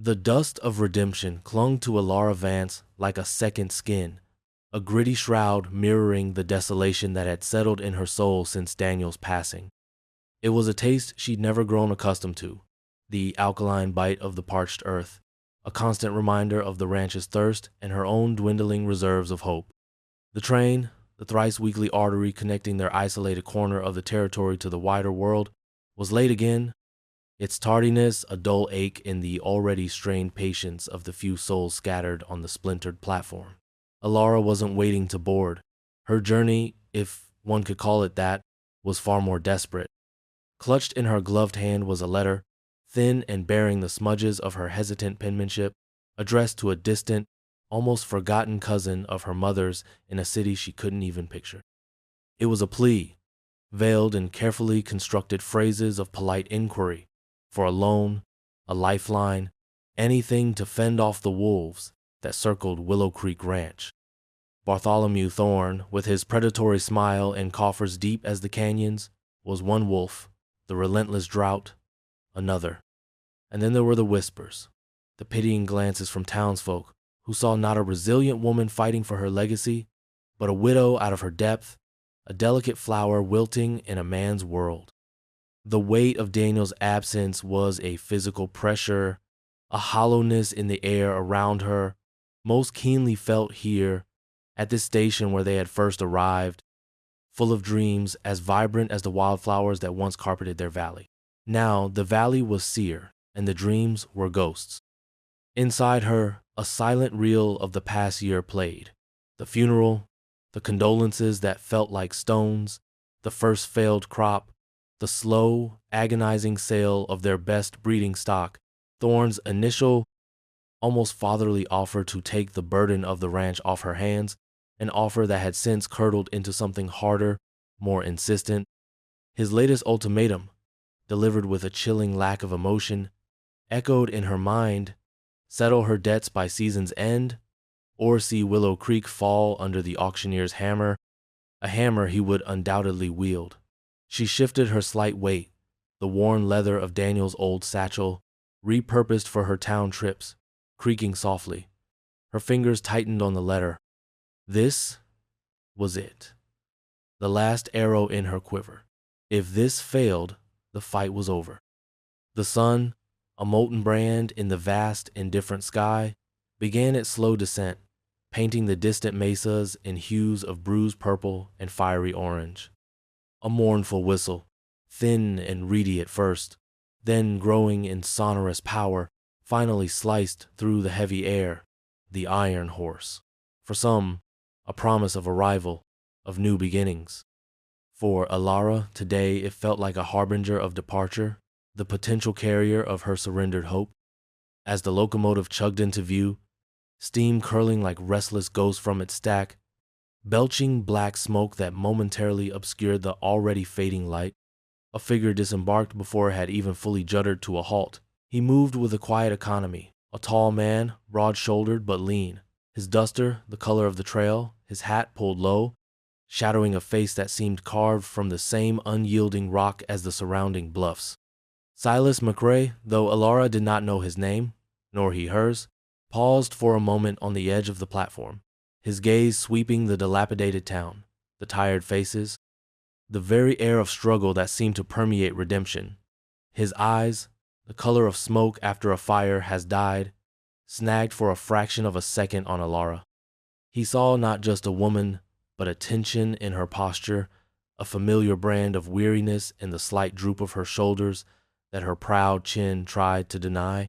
The dust of redemption clung to Elara Vance like a second skin, a gritty shroud mirroring the desolation that had settled in her soul since Daniel's passing. It was a taste she'd never grown accustomed to, the alkaline bite of the parched earth, a constant reminder of the ranch's thirst and her own dwindling reserves of hope. The train, the thrice-weekly artery connecting their isolated corner of the territory to the wider world, was late again, its tardiness a dull ache in the already strained patience of the few souls scattered on the splintered platform. Elara wasn't waiting to board. Her journey, if one could call it that, was far more desperate. Clutched in her gloved hand was a letter, thin and bearing the smudges of her hesitant penmanship, addressed to a distant, almost forgotten cousin of her mother's in a city she couldn't even picture. It was a plea, veiled in carefully constructed phrases of polite inquiry, for a loan, a lifeline, anything to fend off the wolves that circled Willow Creek Ranch. Bartholomew Thorne, with his predatory smile and coffers deep as the canyons, was one wolf, the relentless drought, another. And then there were the whispers, the pitying glances from townsfolk who saw not a resilient woman fighting for her legacy, but a widow out of her depth, a delicate flower wilting in a man's world. The weight of Daniel's absence was a physical pressure, a hollowness in the air around her, most keenly felt here, at this station where they had first arrived, full of dreams as vibrant as the wildflowers that once carpeted their valley. Now the valley was sere, and the dreams were ghosts. Inside her, a silent reel of the past year played. The funeral, the condolences that felt like stones, the first failed crop, the slow, agonizing sale of their best breeding stock, Thorne's initial, almost fatherly offer to take the burden of the ranch off her hands, an offer that had since curdled into something harder, more insistent. His latest ultimatum, delivered with a chilling lack of emotion, echoed in her mind, settle her debts by season's end, or see Willow Creek fall under the auctioneer's hammer, a hammer he would undoubtedly wield. She shifted her slight weight, the worn leather of Daniel's old satchel, repurposed for her town trips, creaking softly. Her fingers tightened on the letter. This was it. The last arrow in her quiver. If this failed, the fight was over. The sun, a molten brand in the vast, indifferent sky, began its slow descent, painting the distant mesas in hues of bruised purple and fiery orange. A mournful whistle, thin and reedy at first, then growing in sonorous power, finally sliced through the heavy air, the iron horse. For some, a promise of arrival, of new beginnings. For Elara, today it felt like a harbinger of departure, the potential carrier of her surrendered hope. As the locomotive chugged into view, steam curling like restless ghosts from its stack, belching black smoke that momentarily obscured the already fading light, a figure disembarked before it had even fully juddered to a halt. He moved with a quiet economy, a tall man, broad-shouldered but lean, his duster the color of the trail, his hat pulled low, shadowing a face that seemed carved from the same unyielding rock as the surrounding bluffs. Silas McRae, though Elara did not know his name, nor he hers, paused for a moment on the edge of the platform, his gaze sweeping the dilapidated town, the tired faces, the very air of struggle that seemed to permeate redemption. His eyes, the color of smoke after a fire has died, snagged for a fraction of a second on Elara. He saw not just a woman, but a tension in her posture, a familiar brand of weariness in the slight droop of her shoulders that her proud chin tried to deny.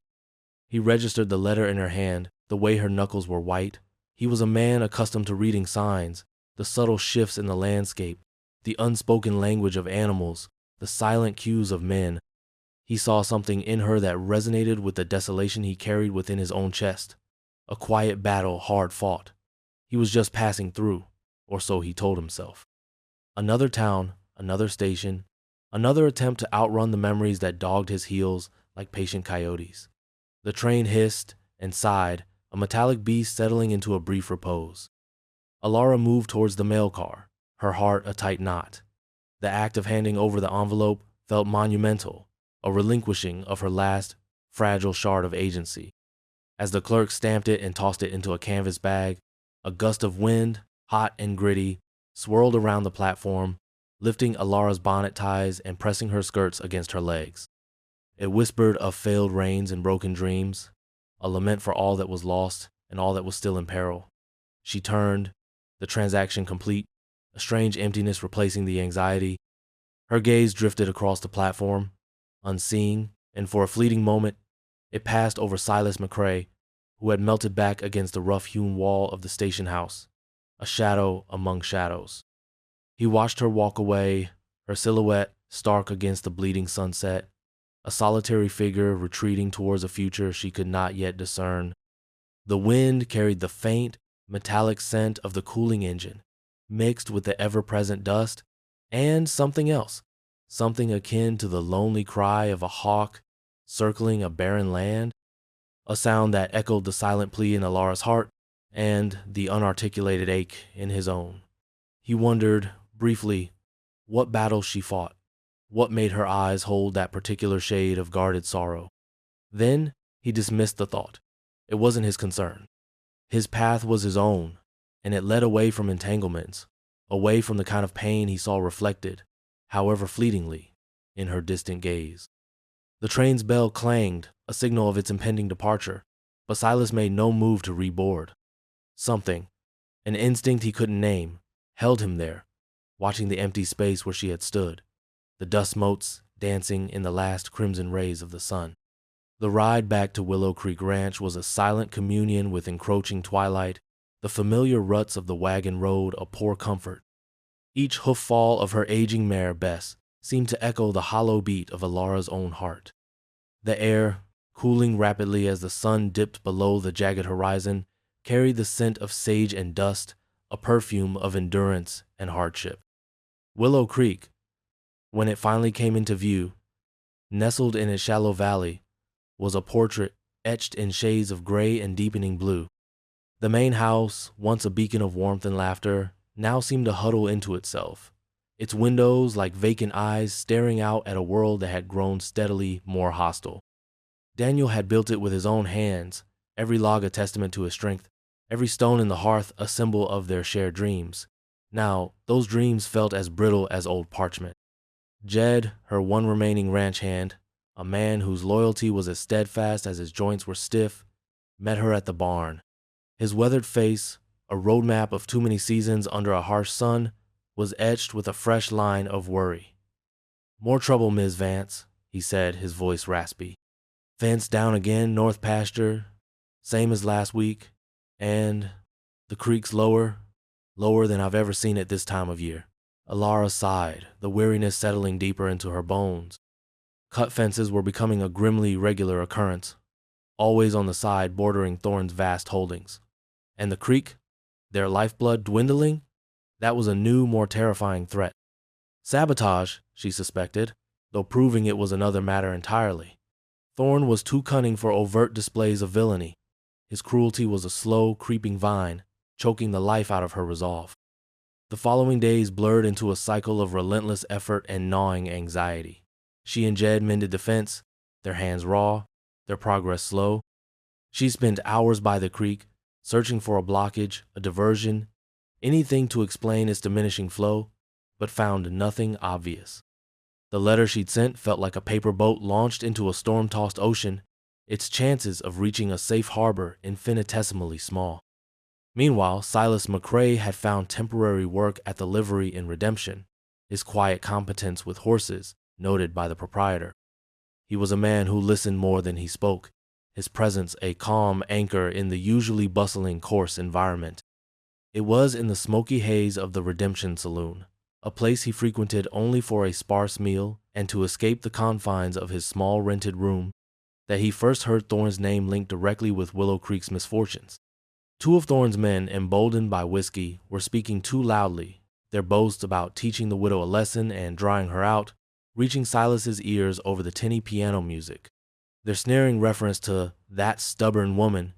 He registered the letter in her hand, the way her knuckles were white. He was a man accustomed to reading signs, the subtle shifts in the landscape, the unspoken language of animals, the silent cues of men. He saw something in her that resonated with the desolation he carried within his own chest. A quiet battle hard fought. He was just passing through, or so he told himself. Another town, another station, another attempt to outrun the memories that dogged his heels like patient coyotes. The train hissed and sighed, a metallic beast settling into a brief repose. Elara moved towards the mail car, her heart a tight knot. The act of handing over the envelope felt monumental, a relinquishing of her last, fragile shard of agency. As the clerk stamped it and tossed it into a canvas bag, a gust of wind, hot and gritty, swirled around the platform, lifting Elara's bonnet ties and pressing her skirts against her legs. It whispered of failed rains and broken dreams, a lament for all that was lost and all that was still in peril. She turned, the transaction complete, a strange emptiness replacing the anxiety. Her gaze drifted across the platform, unseeing, and for a fleeting moment, it passed over Silas McRae, who had melted back against the rough-hewn wall of the station house, a shadow among shadows. He watched her walk away, her silhouette stark against the bleeding sunset, a solitary figure retreating towards a future she could not yet discern. The wind carried the faint, metallic scent of the cooling engine, mixed with the ever-present dust, and something else, something akin to the lonely cry of a hawk circling a barren land, a sound that echoed the silent plea in Elara's heart and the unarticulated ache in his own. He wondered, briefly, what battle she fought, what made her eyes hold that particular shade of guarded sorrow. Then he dismissed the thought. It wasn't his concern. His path was his own, and it led away from entanglements, away from the kind of pain he saw reflected, however fleetingly, in her distant gaze. The train's bell clanged, a signal of its impending departure, but Silas made no move to reboard. Something, an instinct he couldn't name, held him there, watching the empty space where she had stood, the dust motes dancing in the last crimson rays of the sun. The ride back to Willow Creek Ranch was a silent communion with encroaching twilight, the familiar ruts of the wagon road a poor comfort. Each hoof-fall of her aging mare, Bess, seemed to echo the hollow beat of Elara's own heart. The air, cooling rapidly as the sun dipped below the jagged horizon, carried the scent of sage and dust, a perfume of endurance and hardship. Willow Creek, when it finally came into view, nestled in its shallow valley, was a portrait etched in shades of gray and deepening blue. The main house, once a beacon of warmth and laughter, now seemed to huddle into itself, its windows like vacant eyes staring out at a world that had grown steadily more hostile. Daniel had built it with his own hands, every log a testament to his strength, every stone in the hearth a symbol of their shared dreams. Now, those dreams felt as brittle as old parchment. Jed, her one remaining ranch hand, a man whose loyalty was as steadfast as his joints were stiff, met her at the barn. His weathered face, a roadmap of too many seasons under a harsh sun, was etched with a fresh line of worry. "More trouble, Ms. Vance," he said, his voice raspy. "Fence down again, north pasture, same as last week, and the creek's lower than I've ever seen it this time of year." Elara sighed, the weariness settling deeper into her bones. Cut fences were becoming a grimly regular occurrence, always on the side bordering Thorne's vast holdings. And the creek, their lifeblood dwindling, that was a new, more terrifying threat. Sabotage, she suspected, though proving it was another matter entirely. Thorne was too cunning for overt displays of villainy. His cruelty was a slow, creeping vine, choking the life out of her resolve. The following days blurred into a cycle of relentless effort and gnawing anxiety. She and Jed mended the fence, their hands raw, their progress slow. She spent hours by the creek, searching for a blockage, a diversion, anything to explain its diminishing flow, but found nothing obvious. The letter she'd sent felt like a paper boat launched into a storm-tossed ocean, its chances of reaching a safe harbor infinitesimally small. Meanwhile, Silas McRae had found temporary work at the livery in Redemption, his quiet competence with horses noted by the proprietor. He was a man who listened more than he spoke, his presence a calm anchor in the usually bustling, coarse environment. It was in the smoky haze of the Redemption Saloon, a place he frequented only for a sparse meal and to escape the confines of his small rented room, that he first heard Thorne's name linked directly with Willow Creek's misfortunes. Two of Thorne's men, emboldened by whiskey, were speaking too loudly, their boasts about teaching the widow a lesson and drying her out, reaching Silas's ears over the tinny piano music. Their sneering reference to "that stubborn woman"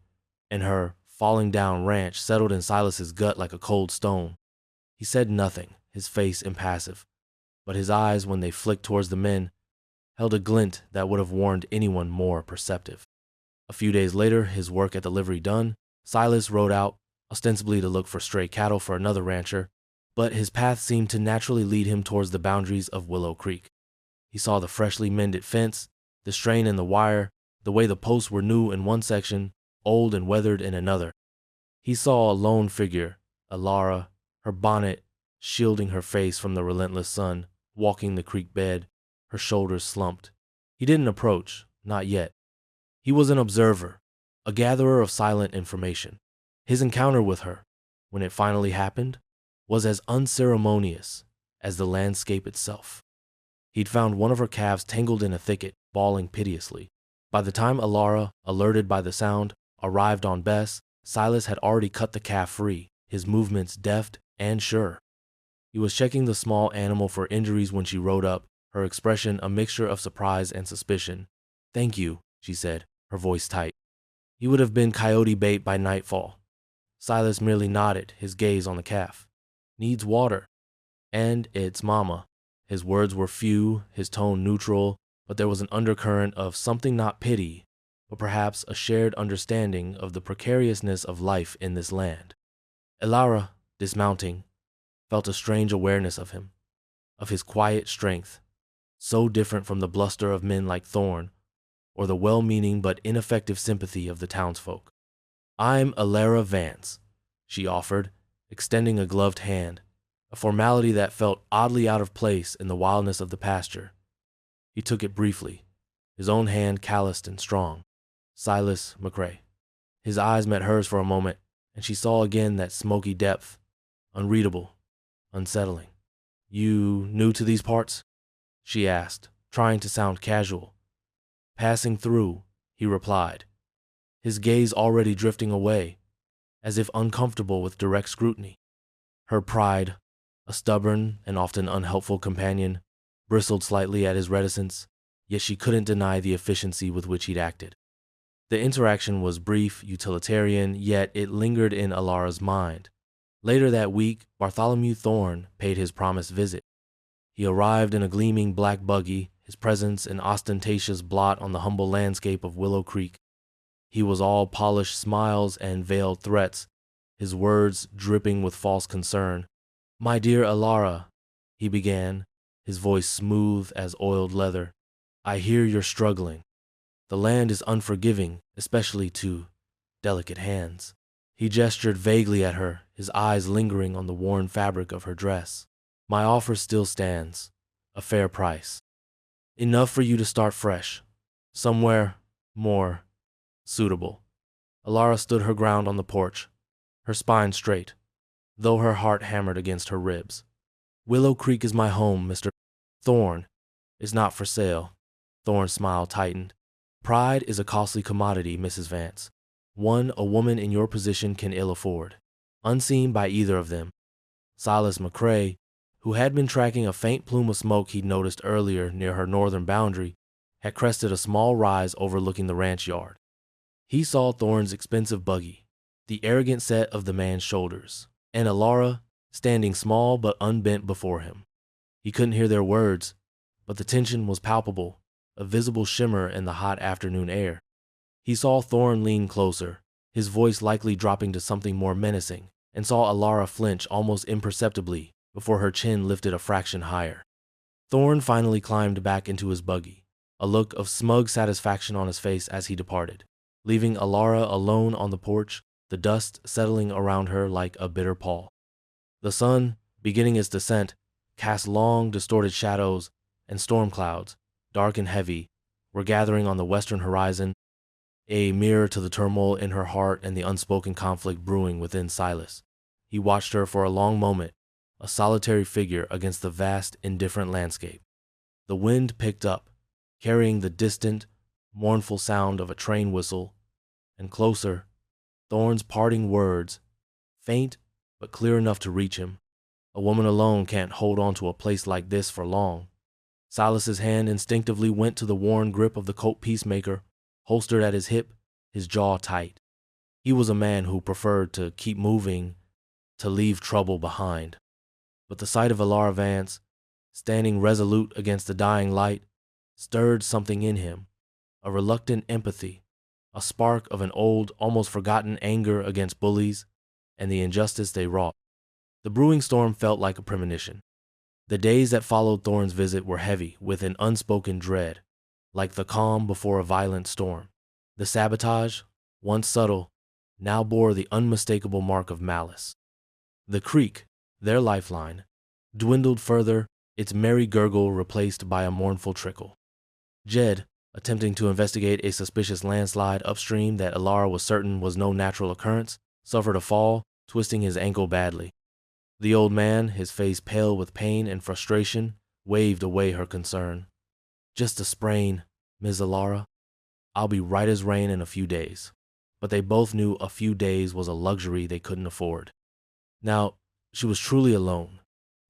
and her falling down ranch settled in Silas's gut like a cold stone. He said nothing, his face impassive, but his eyes, when they flicked towards the men, held a glint that would have warned anyone more perceptive. A few days later, his work at the livery done, Silas rode out, ostensibly to look for stray cattle for another rancher, but his path seemed to naturally lead him towards the boundaries of Willow Creek. He saw the freshly mended fence, the strain in the wire, the way the posts were new in one section, old and weathered in another. He saw a lone figure, Elara, her bonnet shielding her face from the relentless sun, walking the creek bed, her shoulders slumped. He didn't approach, not yet. He was an observer, a gatherer of silent information. His encounter with her, when it finally happened, was as unceremonious as the landscape itself. He'd found one of her calves tangled in a thicket, bawling piteously. By the time Elara, alerted by the sound, arrived on Bess, Silas had already cut the calf free, his movements deft and sure. He was checking the small animal for injuries when she rode up, her expression a mixture of surprise and suspicion. "Thank you," she said, her voice tight. He would have been coyote bait by nightfall. Silas merely nodded, his gaze on the calf. "Needs water. And it's mama." His words were few, his tone neutral, but there was an undercurrent of something not pity, but perhaps a shared understanding of the precariousness of life in this land. Elara, dismounting, felt a strange awareness of him, of his quiet strength, so different from the bluster of men like Thorne, or the well-meaning but ineffective sympathy of the townsfolk. "I'm Elara Vance," she offered, extending a gloved hand, a formality that felt oddly out of place in the wildness of the pasture. He took it briefly, his own hand calloused and strong. "Silas McRae." His eyes met hers for a moment, and she saw again that smoky depth, unreadable, unsettling. "You new to these parts?" she asked, trying to sound casual. "Passing through," he replied, his gaze already drifting away, as if uncomfortable with direct scrutiny. Her pride, a stubborn and often unhelpful companion, bristled slightly at his reticence, yet she couldn't deny the efficiency with which he'd acted. The interaction was brief, utilitarian, yet it lingered in Elara's mind. Later that week, Bartholomew Thorne paid his promised visit. He arrived in a gleaming black buggy, his presence an ostentatious blot on the humble landscape of Willow Creek. He was all polished smiles and veiled threats, his words dripping with false concern. "My dear Elara," he began, his voice smooth as oiled leather, "I hear you're struggling. The land is unforgiving, especially to delicate hands." He gestured vaguely at her, his eyes lingering on the worn fabric of her dress. "My offer still stands, a fair price. Enough for you to start fresh, somewhere more suitable." Elara stood her ground on the porch, her spine straight, though her heart hammered against her ribs. "Willow Creek is my home, Mr. Thorne. It's not for sale." Thorne's smile tightened. "Pride is a costly commodity, Mrs. Vance. One a woman in your position can ill afford." Unseen by either of them, Silas McRae, who had been tracking a faint plume of smoke he'd noticed earlier near her northern boundary, had crested a small rise overlooking the ranch yard. He saw Thorne's expensive buggy, the arrogant set of the man's shoulders, and Elara standing small but unbent before him. He couldn't hear their words, but the tension was palpable, a visible shimmer in the hot afternoon air. He saw Thorne lean closer, his voice likely dropping to something more menacing, and saw Elara flinch almost imperceptibly before her chin lifted a fraction higher. Thorne finally climbed back into his buggy, a look of smug satisfaction on his face as he departed, leaving Elara alone on the porch, the dust settling around her like a bitter pall. The sun, beginning its descent, cast long, distorted shadows, and storm clouds, dark and heavy, were gathering on the western horizon, a mirror to the turmoil in her heart and the unspoken conflict brewing within Silas. He watched her for a long moment, a solitary figure against the vast, indifferent landscape. The wind picked up, carrying the distant, mournful sound of a train whistle, and closer, Thorne's parting words, faint but clear enough to reach him. "A woman alone can't hold on to a place like this for long." Silas's hand instinctively went to the worn grip of the Colt Peacemaker, holstered at his hip, his jaw tight. He was a man who preferred to keep moving, to leave trouble behind. But the sight of Elara Vance, standing resolute against the dying light, stirred something in him, a reluctant empathy, a spark of an old, almost forgotten anger against bullies and the injustice they wrought. The brewing storm felt like a premonition. The days that followed Thorne's visit were heavy with an unspoken dread, like the calm before a violent storm. The sabotage, once subtle, now bore the unmistakable mark of malice. The creek, their lifeline, dwindled further, its merry gurgle replaced by a mournful trickle. Jed, attempting to investigate a suspicious landslide upstream that Elara was certain was no natural occurrence, suffered a fall, twisting his ankle badly. The old man, his face pale with pain and frustration, waved away her concern. "Just a sprain, Ms. Elara. I'll be right as rain in a few days." But they both knew a few days was a luxury they couldn't afford. Now, she was truly alone.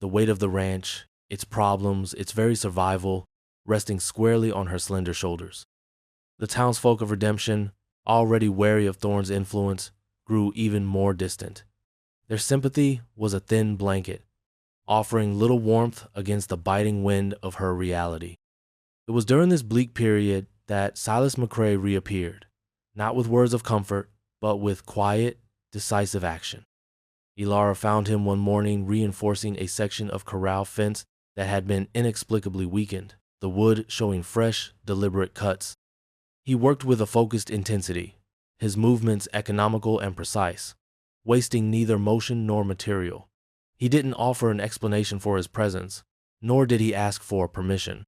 The weight of the ranch, its problems, its very survival, resting squarely on her slender shoulders. The townsfolk of Redemption, already wary of Thorne's influence, grew even more distant. Their sympathy was a thin blanket, offering little warmth against the biting wind of her reality. It was during this bleak period that Silas McRae reappeared, not with words of comfort, but with quiet, decisive action. Elara found him one morning reinforcing a section of corral fence that had been inexplicably weakened, the wood showing fresh, deliberate cuts. He worked with a focused intensity, his movements economical and precise, wasting neither motion nor material. He didn't offer an explanation for his presence, nor did he ask for permission.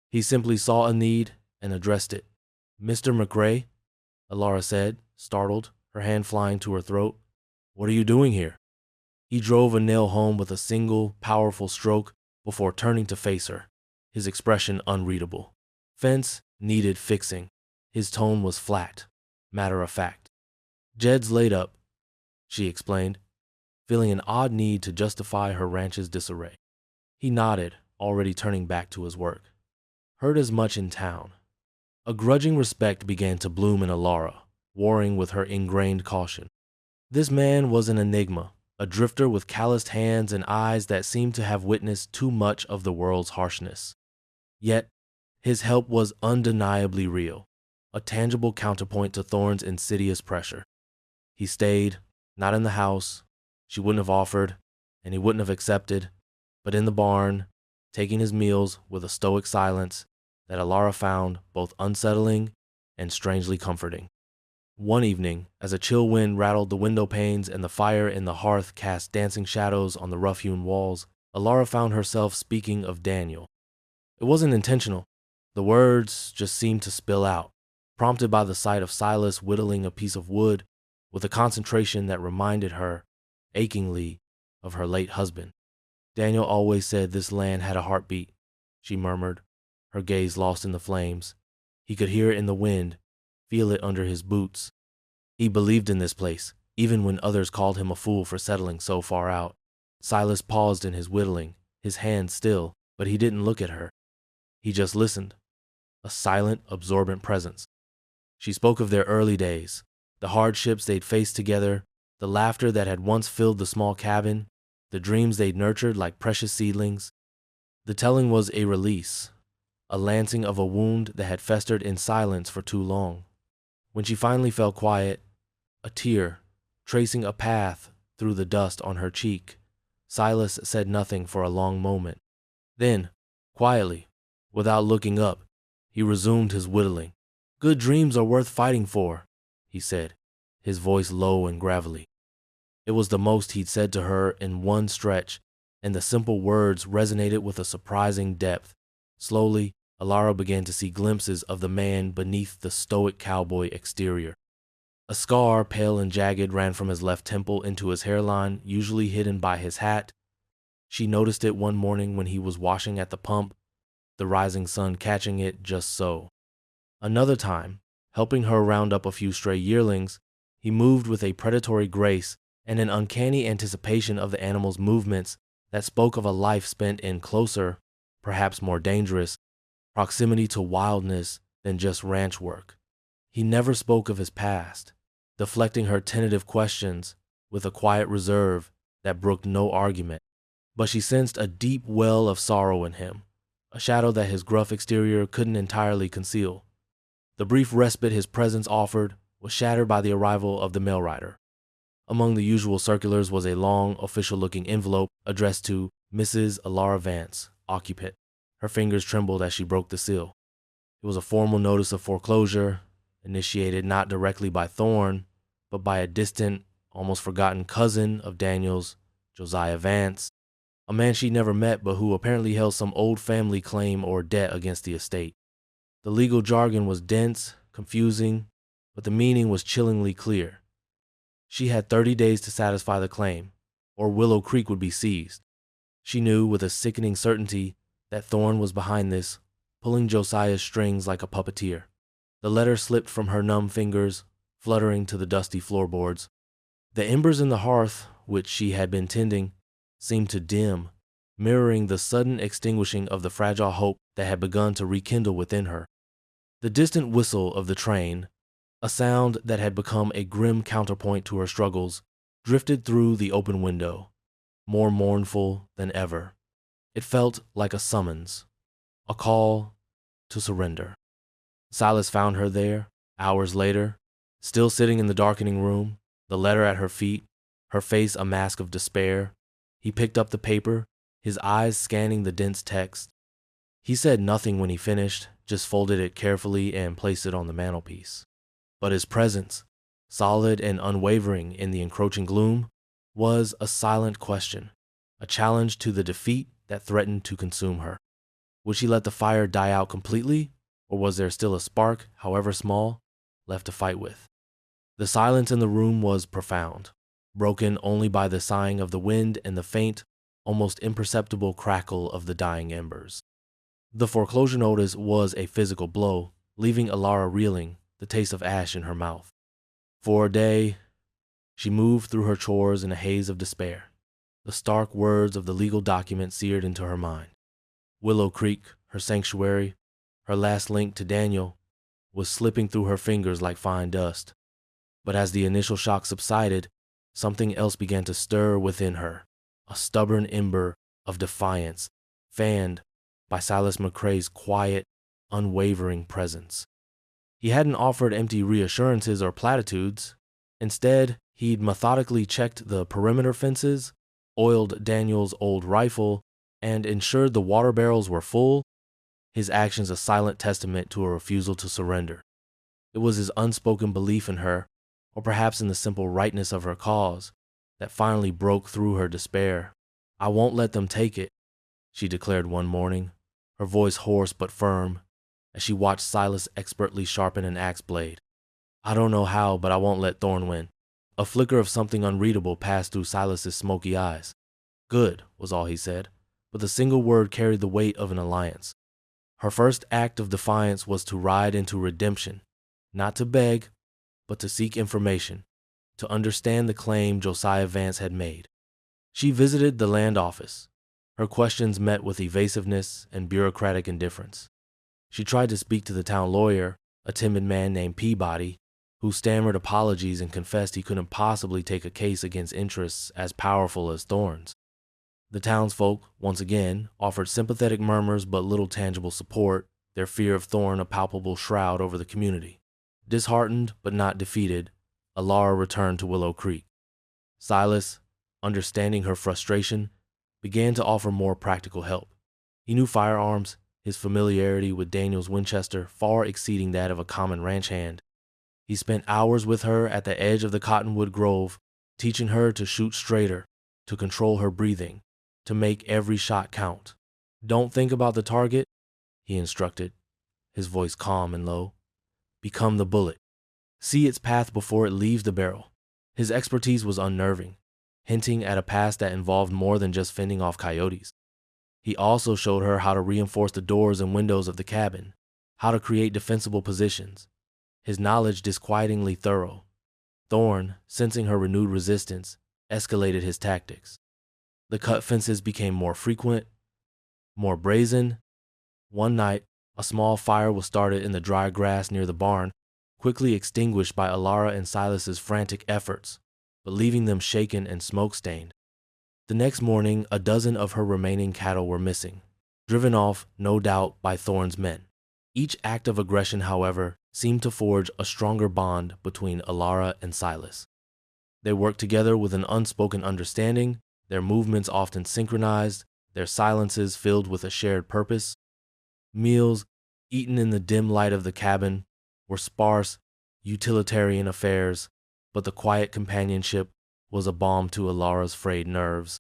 He simply saw a need and addressed it. "Mr. McRae," Elara said, startled, her hand flying to her throat. "What are you doing here?" He drove a nail home with a single, powerful stroke before turning to face her, his expression unreadable. Fence needed fixing. His tone was flat, matter of fact. "Jed's laid up," she explained, feeling an odd need to justify her ranch's disarray. He nodded, already turning back to his work. Heard as much in town. A grudging respect began to bloom in Elara, warring with her ingrained caution. This man was an enigma, a drifter with calloused hands and eyes that seemed to have witnessed too much of the world's harshness. Yet, his help was undeniably real, a tangible counterpoint to Thorne's insidious pressure. He stayed, not in the house, she wouldn't have offered, and he wouldn't have accepted, but in the barn, taking his meals with a stoic silence that Elara found both unsettling and strangely comforting. One evening, as a chill wind rattled the window panes and the fire in the hearth cast dancing shadows on the rough-hewn walls, Elara found herself speaking of Daniel. It wasn't intentional. The words just seemed to spill out, prompted by the sight of Silas whittling a piece of wood with a concentration that reminded her, achingly, of her late husband. "Daniel always said this land had a heartbeat," she murmured, her gaze lost in the flames. He could hear it in the wind, feel it under his boots. He believed in this place, even when others called him a fool for settling so far out. Silas paused in his whittling, his hand still, but he didn't look at her. He just listened, a silent, absorbent presence. She spoke of their early days, the hardships they'd faced together, the laughter that had once filled the small cabin, the dreams they'd nurtured like precious seedlings. The telling was a release, a lancing of a wound that had festered in silence for too long. When she finally fell quiet, a tear tracing a path through the dust on her cheek, Silas said nothing for a long moment. Then, quietly, without looking up, he resumed his whittling. "Good dreams are worth fighting for," he said, his voice low and gravelly. It was the most he'd said to her in one stretch, and the simple words resonated with a surprising depth. Slowly, Elara began to see glimpses of the man beneath the stoic cowboy exterior. A scar, pale and jagged, ran from his left temple into his hairline, usually hidden by his hat. She noticed it one morning when he was washing at the pump, the rising sun catching it just so. Another time, helping her round up a few stray yearlings, he moved with a predatory grace and an uncanny anticipation of the animal's movements that spoke of a life spent in closer, perhaps more dangerous, proximity to wildness than just ranch work. He never spoke of his past, deflecting her tentative questions with a quiet reserve that brooked no argument. But she sensed a deep well of sorrow in him, a shadow that his gruff exterior couldn't entirely conceal. The brief respite his presence offered was shattered by the arrival of the mail rider. Among the usual circulars was a long, official-looking envelope addressed to Mrs. Elara Vance, occupant. Her fingers trembled as she broke the seal. It was a formal notice of foreclosure, initiated not directly by Thorne, but by a distant, almost forgotten cousin of Daniel's, Josiah Vance, a man she'd never met but who apparently held some old family claim or debt against the estate. The legal jargon was dense, confusing, but the meaning was chillingly clear. She had 30 days to satisfy the claim, or Willow Creek would be seized. She knew with a sickening certainty that Thorne was behind this, pulling Josiah's strings like a puppeteer. The letter slipped from her numb fingers, fluttering to the dusty floorboards. The embers in the hearth, which she had been tending, seemed to dim, mirroring the sudden extinguishing of the fragile hope that had begun to rekindle within her. The distant whistle of the train, a sound that had become a grim counterpoint to her struggles, drifted through the open window, more mournful than ever. It felt like a summons, a call to surrender. Silas found her there, hours later, still sitting in the darkening room, the letter at her feet, her face a mask of despair. He picked up the paper, his eyes scanning the dense text. He said nothing when he finished, just folded it carefully and placed it on the mantelpiece. But his presence, solid and unwavering in the encroaching gloom, was a silent question, a challenge to the defeat that threatened to consume her. Would she let the fire die out completely, or was there still a spark, however small, left to fight with? The silence in the room was profound, broken only by the sighing of the wind and the faint, almost imperceptible crackle of the dying embers. The foreclosure notice was a physical blow, leaving Elara reeling, the taste of ash in her mouth. For a day, she moved through her chores in a haze of despair, the stark words of the legal document seared into her mind. Willow Creek, her sanctuary, her last link to Daniel, was slipping through her fingers like fine dust. But as the initial shock subsided, something else began to stir within her, a stubborn ember of defiance, fanned by Silas McRae's quiet, unwavering presence. He hadn't offered empty reassurances or platitudes. Instead, he'd methodically checked the perimeter fences, oiled Daniel's old rifle, and ensured the water barrels were full, his actions a silent testament to a refusal to surrender. It was his unspoken belief in her, or perhaps in the simple rightness of her cause, that finally broke through her despair. "I won't let them take it," she declared one morning, her voice hoarse but firm, as she watched Silas expertly sharpen an axe blade. "I don't know how, but I won't let Thorne win." A flicker of something unreadable passed through Silas's smoky eyes. "Good," was all he said, but the single word carried the weight of an alliance. Her first act of defiance was to ride into redemption, not to beg, but to seek information, to understand the claim Josiah Vance had made. She visited the land office, her questions met with evasiveness and bureaucratic indifference. She tried to speak to the town lawyer, a timid man named Peabody, who stammered apologies and confessed he couldn't possibly take a case against interests as powerful as Thorne's. The townsfolk, once again, offered sympathetic murmurs but little tangible support, their fear of Thorne a palpable shroud over the community. Disheartened but not defeated, Elara returned to Willow Creek. Silas, understanding her frustration, began to offer more practical help. He knew firearms, his familiarity with Daniel's Winchester far exceeding that of a common ranch hand. He spent hours with her at the edge of the cottonwood grove, teaching her to shoot straighter, to control her breathing, to make every shot count. "Don't think about the target," he instructed, his voice calm and low. "Become the bullet. See its path before it leaves the barrel." His expertise was unnerving, hinting at a past that involved more than just fending off coyotes. He also showed her how to reinforce the doors and windows of the cabin, how to create defensible positions, his knowledge disquietingly thorough. Thorne, sensing her renewed resistance, escalated his tactics. The cut fences became more frequent, more brazen. One night, a small fire was started in the dry grass near the barn, quickly extinguished by Elara and Silas's frantic efforts, but leaving them shaken and smoke-stained. The next morning, a dozen of her remaining cattle were missing, driven off, no doubt, by Thorne's men. Each act of aggression, however, seemed to forge a stronger bond between Elara and Silas. They worked together with an unspoken understanding, their movements often synchronized, their silences filled with a shared purpose. Meals, eaten in the dim light of the cabin, were sparse, utilitarian affairs, but the quiet companionship was a balm to Elara's frayed nerves.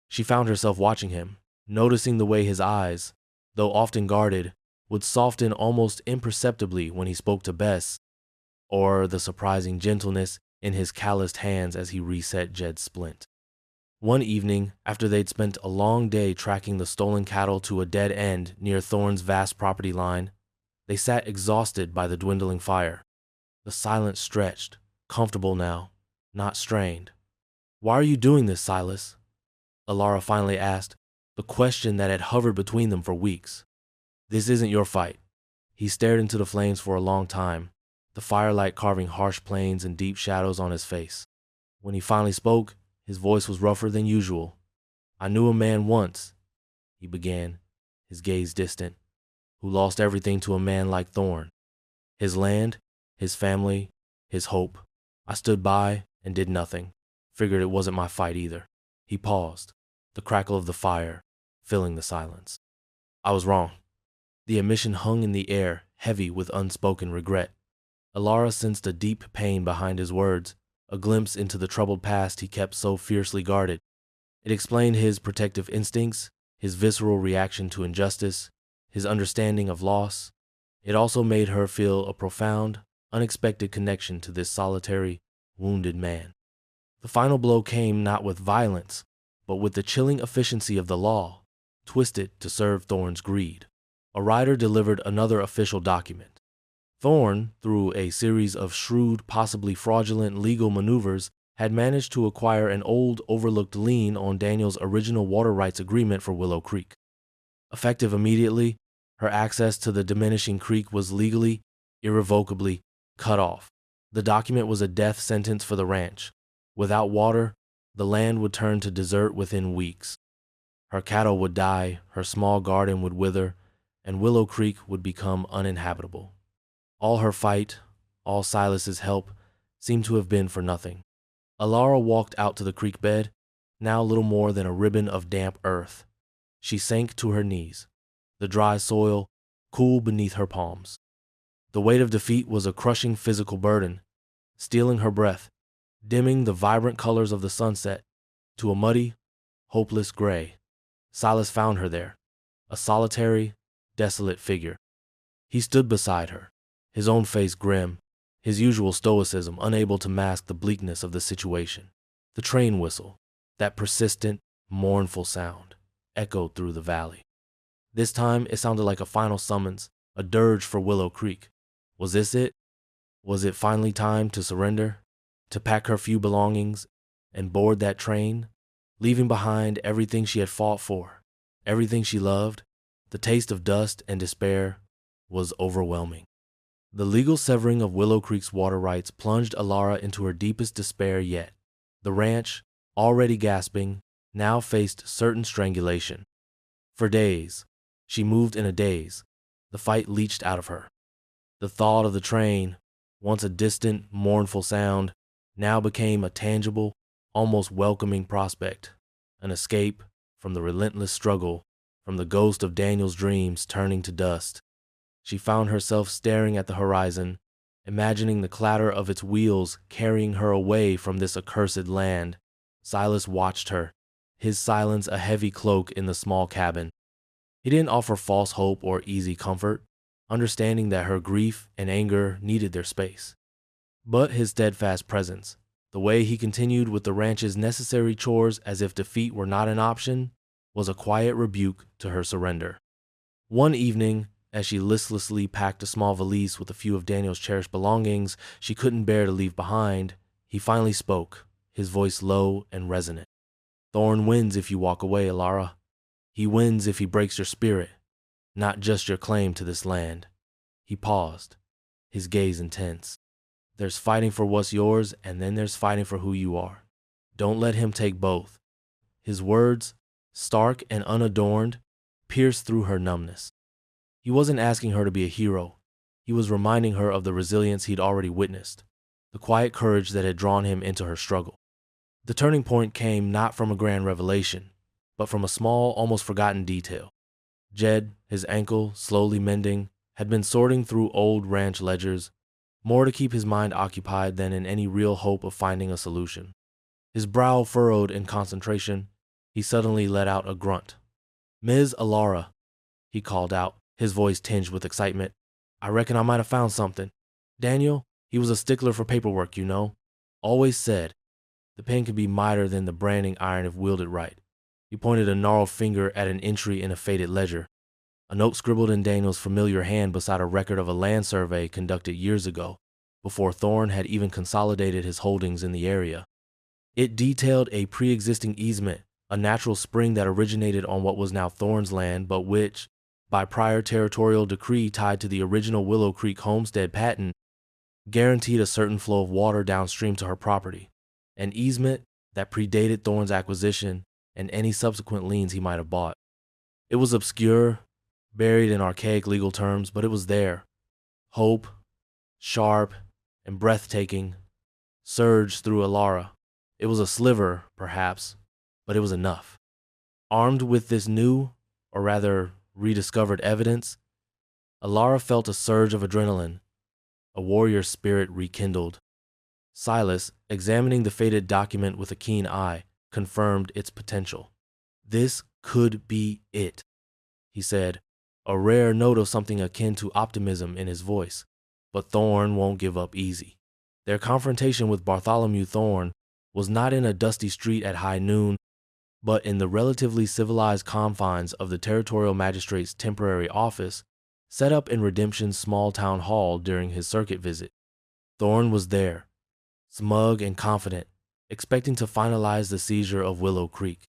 She found herself watching him, noticing the way his eyes, though often guarded, would soften almost imperceptibly when he spoke to Bess, or the surprising gentleness in his calloused hands as he reset Jed's splint. One evening, after they'd spent a long day tracking the stolen cattle to a dead end near Thorne's vast property line, they sat exhausted by the dwindling fire. The silence stretched, comfortable now, not strained. "Why are you doing this, Silas?" Elara finally asked, the question that had hovered between them for weeks. "This isn't your fight." He stared into the flames for a long time, the firelight carving harsh planes and deep shadows on his face. When he finally spoke, his voice was rougher than usual. "I knew a man once," he began, his gaze distant, "who lost everything to a man like Thorne. His land, his family, his hope. I stood by and did nothing. Figured it wasn't my fight either." He paused, the crackle of the fire filling the silence. "I was wrong." The admission hung in the air, heavy with unspoken regret. Elara sensed a deep pain behind his words, a glimpse into the troubled past he kept so fiercely guarded. It explained his protective instincts, his visceral reaction to injustice, his understanding of loss. It also made her feel a profound, unexpected connection to this solitary, wounded man. The final blow came not with violence, but with the chilling efficiency of the law, twisted to serve Thorne's greed. A rider delivered another official document. Thorne, through a series of shrewd, possibly fraudulent legal maneuvers, had managed to acquire an old, overlooked lien on Daniel's original water rights agreement for Willow Creek. Effective immediately, her access to the diminishing creek was legally, irrevocably cut off. The document was a death sentence for the ranch. Without water, the land would turn to desert within weeks. Her cattle would die, her small garden would wither, and Willow Creek would become uninhabitable. All her fight, all Silas's help, seemed to have been for nothing. Elara walked out to the creek bed, now little more than a ribbon of damp earth. She sank to her knees, the dry soil cool beneath her palms. The weight of defeat was a crushing physical burden, stealing her breath, dimming the vibrant colors of the sunset to a muddy, hopeless gray. Silas found her there, a solitary, desolate figure. He stood beside her, his own face grim, his usual stoicism unable to mask the bleakness of the situation. The train whistle, that persistent, mournful sound, echoed through the valley. This time it sounded like a final summons, a dirge for Willow Creek. Was this it? Was it finally time to surrender, to pack her few belongings and board that train, leaving behind everything she had fought for, everything she loved? The taste of dust and despair was overwhelming. The legal severing of Willow Creek's water rights plunged Elara into her deepest despair yet. The ranch, already gasping, now faced certain strangulation. For days, she moved in a daze. The fight leached out of her. The thought of the train, once a distant, mournful sound, now became a tangible, almost welcoming prospect, an escape from the relentless struggle, from the ghost of Daniel's dreams turning to dust. She found herself staring at the horizon, imagining the clatter of its wheels carrying her away from this accursed land. Silas watched her, his silence a heavy cloak in the small cabin. He didn't offer false hope or easy comfort, understanding that her grief and anger needed their space. But his steadfast presence, the way he continued with the ranch's necessary chores as if defeat were not an option, was a quiet rebuke to her surrender. One evening, as she listlessly packed a small valise with a few of Daniel's cherished belongings she couldn't bear to leave behind, he finally spoke, his voice low and resonant. "Thorne wins if you walk away, Elara. He wins if he breaks your spirit, not just your claim to this land." He paused, his gaze intense. "There's fighting for what's yours, and then there's fighting for who you are. Don't let him take both." His words, stark and unadorned, pierced through her numbness. He wasn't asking her to be a hero. He was reminding her of the resilience he'd already witnessed, the quiet courage that had drawn him into her struggle. The turning point came not from a grand revelation, but from a small, almost forgotten detail. Jed, his ankle slowly mending, had been sorting through old ranch ledgers, more to keep his mind occupied than in any real hope of finding a solution. His brow furrowed in concentration, he suddenly let out a grunt. "Ms. Elara," he called out, his voice tinged with excitement. "I reckon I might have found something. Daniel, he was a stickler for paperwork, you know. Always said, the pen could be mightier than the branding iron if wielded right." He pointed a gnarled finger at an entry in a faded ledger, a note scribbled in Daniel's familiar hand beside a record of a land survey conducted years ago, before Thorne had even consolidated his holdings in the area. It detailed a pre-existing easement, a natural spring that originated on what was now Thorne's land, but which, by prior territorial decree tied to the original Willow Creek homestead patent, guaranteed a certain flow of water downstream to her property, an easement that predated Thorne's acquisition and any subsequent liens he might have bought. It was obscure, buried in archaic legal terms, but it was there. Hope, sharp and breathtaking, surged through Elara. It was a sliver, perhaps, but it was enough. Armed with this new, or rather rediscovered evidence, Elara felt a surge of adrenaline, a warrior spirit rekindled. Silas, examining the faded document with a keen eye, confirmed its potential. "This could be it," he said, a rare note of something akin to optimism in his voice. "But Thorne won't give up easy." Their confrontation with Bartholomew Thorne was not in a dusty street at high noon, but in the relatively civilized confines of the territorial magistrate's temporary office, set up in Redemption's small town hall during his circuit visit. Thorne was there, smug and confident, expecting to finalize the seizure of Willow Creek.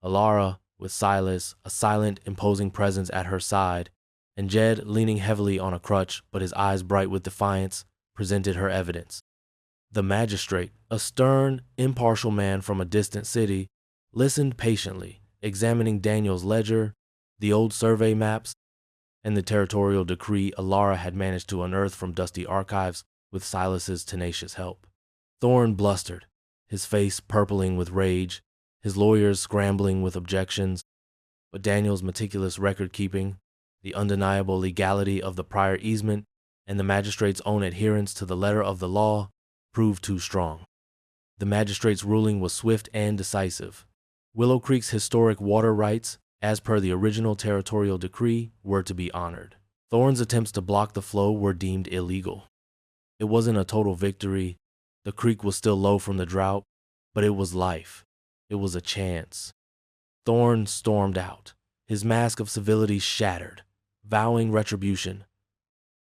Elara, with Silas, a silent, imposing presence at her side, and Jed leaning heavily on a crutch but his eyes bright with defiance, presented her evidence. The magistrate, a stern, impartial man from a distant city, listened patiently, examining Daniel's ledger, the old survey maps, and the territorial decree Elara had managed to unearth from dusty archives with Silas's tenacious help. Thorne blustered, his face purpling with rage, his lawyers scrambling with objections, but Daniel's meticulous record-keeping, the undeniable legality of the prior easement, and the magistrate's own adherence to the letter of the law proved too strong. The magistrate's ruling was swift and decisive. Willow Creek's historic water rights, as per the original territorial decree, were to be honored. Thorne's attempts to block the flow were deemed illegal. It wasn't a total victory. The creek was still low from the drought, but it was life. It was a chance. Thorne stormed out, his mask of civility shattered, vowing retribution.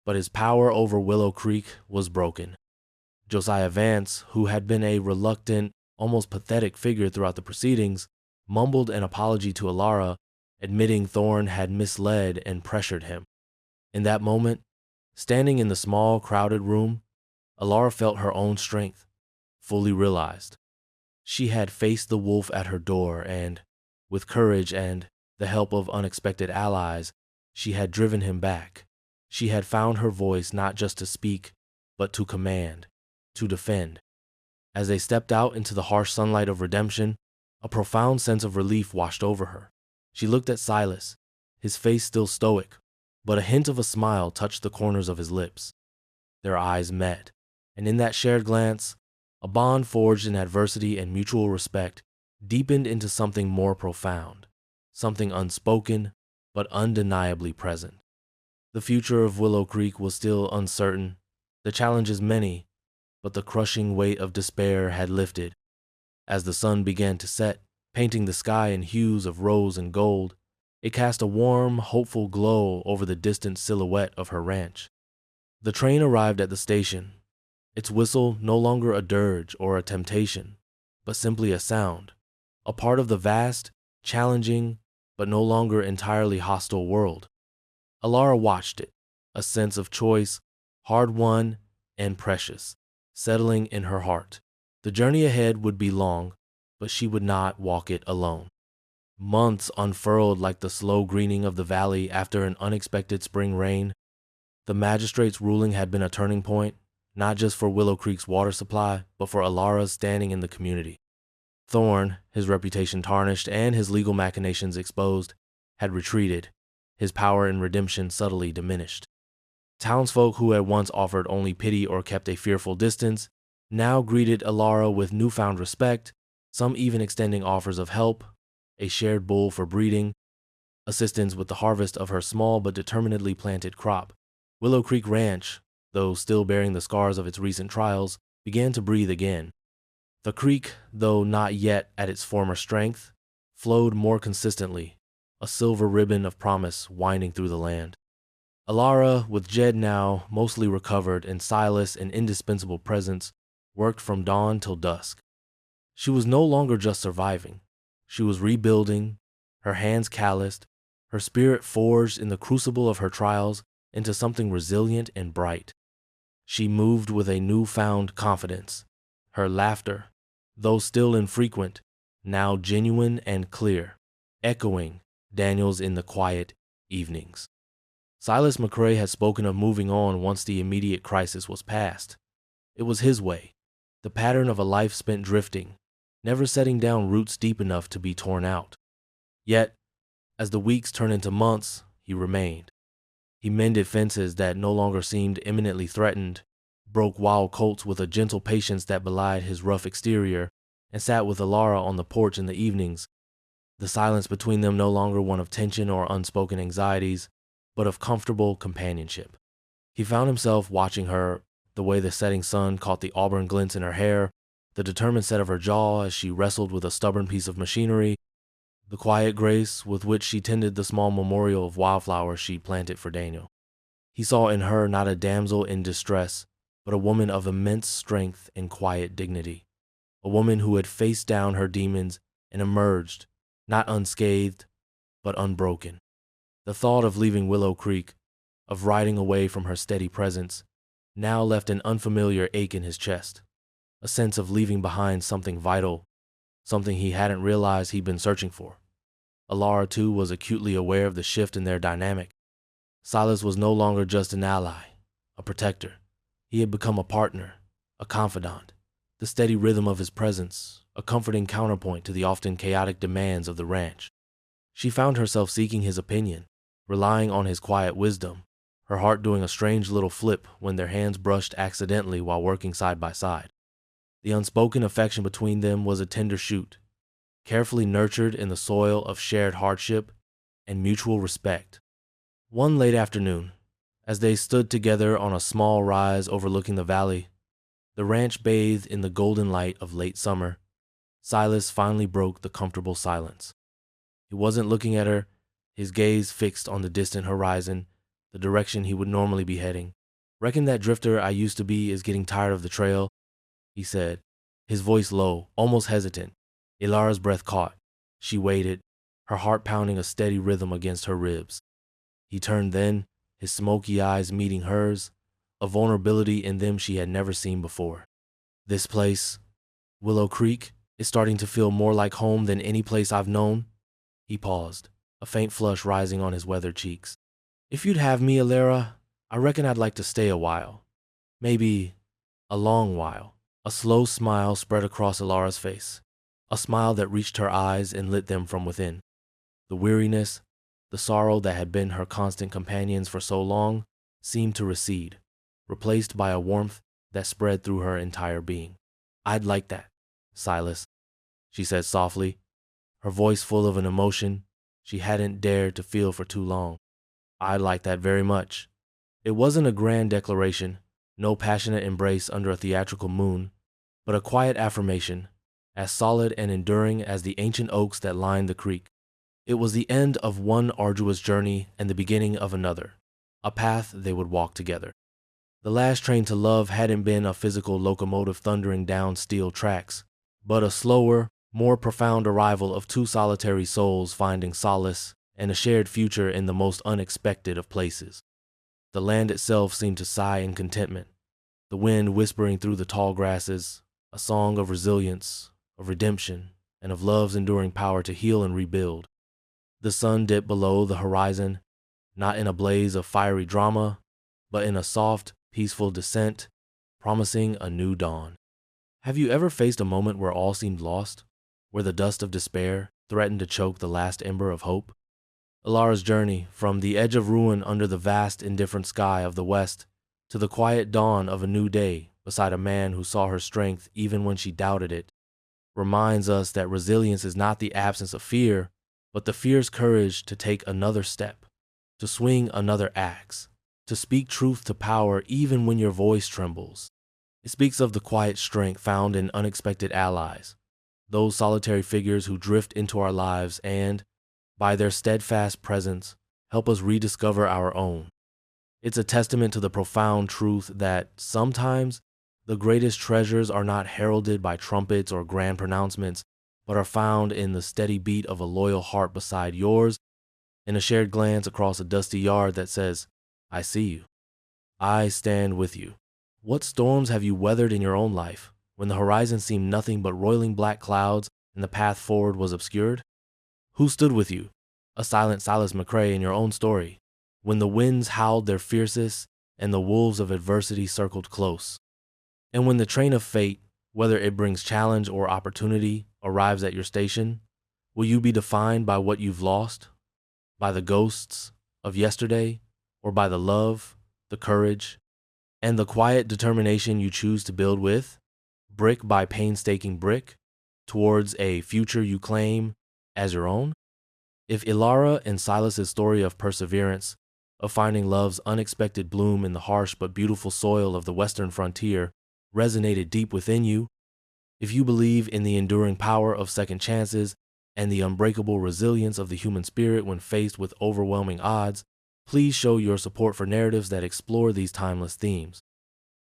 But his power over Willow Creek was broken. Josiah Vance, who had been a reluctant, almost pathetic figure throughout the proceedings, mumbled an apology to Elara, admitting Thorne had misled and pressured him. In that moment, standing in the small, crowded room, Elara felt her own strength, fully realized. She had faced the wolf at her door and, with courage and the help of unexpected allies, she had driven him back. She had found her voice not just to speak, but to command, to defend. As they stepped out into the harsh sunlight of Redemption, a profound sense of relief washed over her. She looked at Silas, his face still stoic, but a hint of a smile touched the corners of his lips. Their eyes met, and in that shared glance, a bond forged in adversity and mutual respect deepened into something more profound, something unspoken but undeniably present. The future of Willow Creek was still uncertain, the challenges many, but the crushing weight of despair had lifted. As the sun began to set, painting the sky in hues of rose and gold, it cast a warm, hopeful glow over the distant silhouette of her ranch. The train arrived at the station, its whistle no longer a dirge or a temptation, but simply a sound, a part of the vast, challenging, but no longer entirely hostile world. Elara watched it, a sense of choice, hard-won and precious, settling in her heart. The journey ahead would be long, but she would not walk it alone. Months unfurled like the slow greening of the valley after an unexpected spring rain. The magistrate's ruling had been a turning point, not just for Willow Creek's water supply, but for Elara's standing in the community. Thorne, his reputation tarnished and his legal machinations exposed, had retreated, his power in redemption subtly diminished. Townsfolk who had once offered only pity or kept a fearful distance now greeted Elara with newfound respect, some even extending offers of help, a shared bull for breeding, assistance with the harvest of her small but determinedly planted crop. Willow Creek Ranch, though still bearing the scars of its recent trials, began to breathe again. The creek, though not yet at its former strength, flowed more consistently, a silver ribbon of promise winding through the land. Elara, with Jed now mostly recovered and Silas an indispensable presence, worked from dawn till dusk. She was no longer just surviving. She was rebuilding, her hands calloused, her spirit forged in the crucible of her trials into something resilient and bright. She moved with a newfound confidence, her laughter, though still infrequent, now genuine and clear, echoing Daniel's in the quiet evenings. Silas McRae had spoken of moving on once the immediate crisis was past. It was his way, the pattern of a life spent drifting, never setting down roots deep enough to be torn out. Yet, as the weeks turned into months, he remained. He mended fences that no longer seemed imminently threatened, broke wild colts with a gentle patience that belied his rough exterior, and sat with Elara on the porch in the evenings, the silence between them no longer one of tension or unspoken anxieties, but of comfortable companionship. He found himself watching her, the way the setting sun caught the auburn glints in her hair, the determined set of her jaw as she wrestled with a stubborn piece of machinery, the quiet grace with which she tended the small memorial of wildflowers she'd planted for Daniel. He saw in her not a damsel in distress, but a woman of immense strength and quiet dignity, a woman who had faced down her demons and emerged, not unscathed, but unbroken. The thought of leaving Willow Creek, of riding away from her steady presence, now left an unfamiliar ache in his chest, a sense of leaving behind something vital, something he hadn't realized he'd been searching for. Elara, too, was acutely aware of the shift in their dynamic. Silas was no longer just an ally, a protector. He had become a partner, a confidant, the steady rhythm of his presence, a comforting counterpoint to the often chaotic demands of the ranch. She found herself seeking his opinion, relying on his quiet wisdom, her heart doing a strange little flip when their hands brushed accidentally while working side by side. The unspoken affection between them was a tender shoot, carefully nurtured in the soil of shared hardship and mutual respect. One late afternoon, as they stood together on a small rise overlooking the valley, the ranch bathed in the golden light of late summer, Silas finally broke the comfortable silence. He wasn't looking at her, his gaze fixed on the distant horizon, the direction he would normally be heading. "Reckon that drifter I used to be is getting tired of the trail," he said, his voice low, almost hesitant. Elara's breath caught. She waited, her heart pounding a steady rhythm against her ribs. He turned then, his smoky eyes meeting hers, a vulnerability in them she had never seen before. "This place, Willow Creek, is starting to feel more like home than any place I've known." He paused, a faint flush rising on his weathered cheeks. "If you'd have me, Elara, I reckon I'd like to stay a while. Maybe a long while." A slow smile spread across Elara's face, a smile that reached her eyes and lit them from within. The weariness, the sorrow that had been her constant companions for so long, seemed to recede, replaced by a warmth that spread through her entire being. "I'd like that, Silas," she said softly, her voice full of an emotion she hadn't dared to feel for too long. "I'd like that very much." It wasn't a grand declaration, no passionate embrace under a theatrical moon, but a quiet affirmation, as solid and enduring as the ancient oaks that lined the creek. It was the end of one arduous journey and the beginning of another, a path they would walk together. The last train to love hadn't been a physical locomotive thundering down steel tracks, but a slower, more profound arrival of two solitary souls finding solace and a shared future in the most unexpected of places. The land itself seemed to sigh in contentment, the wind whispering through the tall grasses, a song of resilience, of redemption, and of love's enduring power to heal and rebuild. The sun dipped below the horizon, not in a blaze of fiery drama, but in a soft, peaceful descent, promising a new dawn. Have you ever faced a moment where all seemed lost, where the dust of despair threatened to choke the last ember of hope? Elara's journey from the edge of ruin under the vast, indifferent sky of the west to the quiet dawn of a new day beside a man who saw her strength even when she doubted it reminds us that resilience is not the absence of fear, but the fierce courage to take another step, to swing another axe, to speak truth to power even when your voice trembles. It speaks of the quiet strength found in unexpected allies, those solitary figures who drift into our lives and, by their steadfast presence, help us rediscover our own. It's a testament to the profound truth that sometimes the greatest treasures are not heralded by trumpets or grand pronouncements, but are found in the steady beat of a loyal heart beside yours, in a shared glance across a dusty yard that says, "I see you. I stand with you." What storms have you weathered in your own life when the horizon seemed nothing but roiling black clouds and the path forward was obscured? Who stood with you, a silent Silas McRae in your own story, when the winds howled their fiercest and the wolves of adversity circled close? And when the train of fate, whether it brings challenge or opportunity, arrives at your station, will you be defined by what you've lost, by the ghosts of yesterday, or by the love, the courage, and the quiet determination you choose to build with, brick by painstaking brick, towards a future you claim as your own? If Elara and Silas's story of perseverance, of finding love's unexpected bloom in the harsh but beautiful soil of the western frontier, resonated deep within you, if you believe in the enduring power of second chances and the unbreakable resilience of the human spirit when faced with overwhelming odds, please show your support for narratives that explore these timeless themes.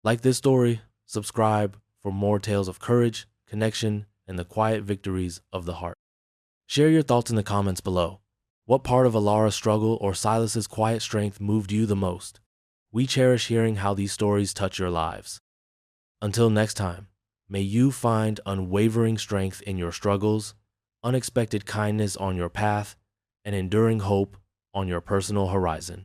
Like this story, subscribe for more tales of courage, connection, and the quiet victories of the heart. Share your thoughts in the comments below. What part of Elara's struggle or Silas's quiet strength moved you the most? We cherish hearing how these stories touch your lives. Until next time, may you find unwavering strength in your struggles, unexpected kindness on your path, and enduring hope on your personal horizon.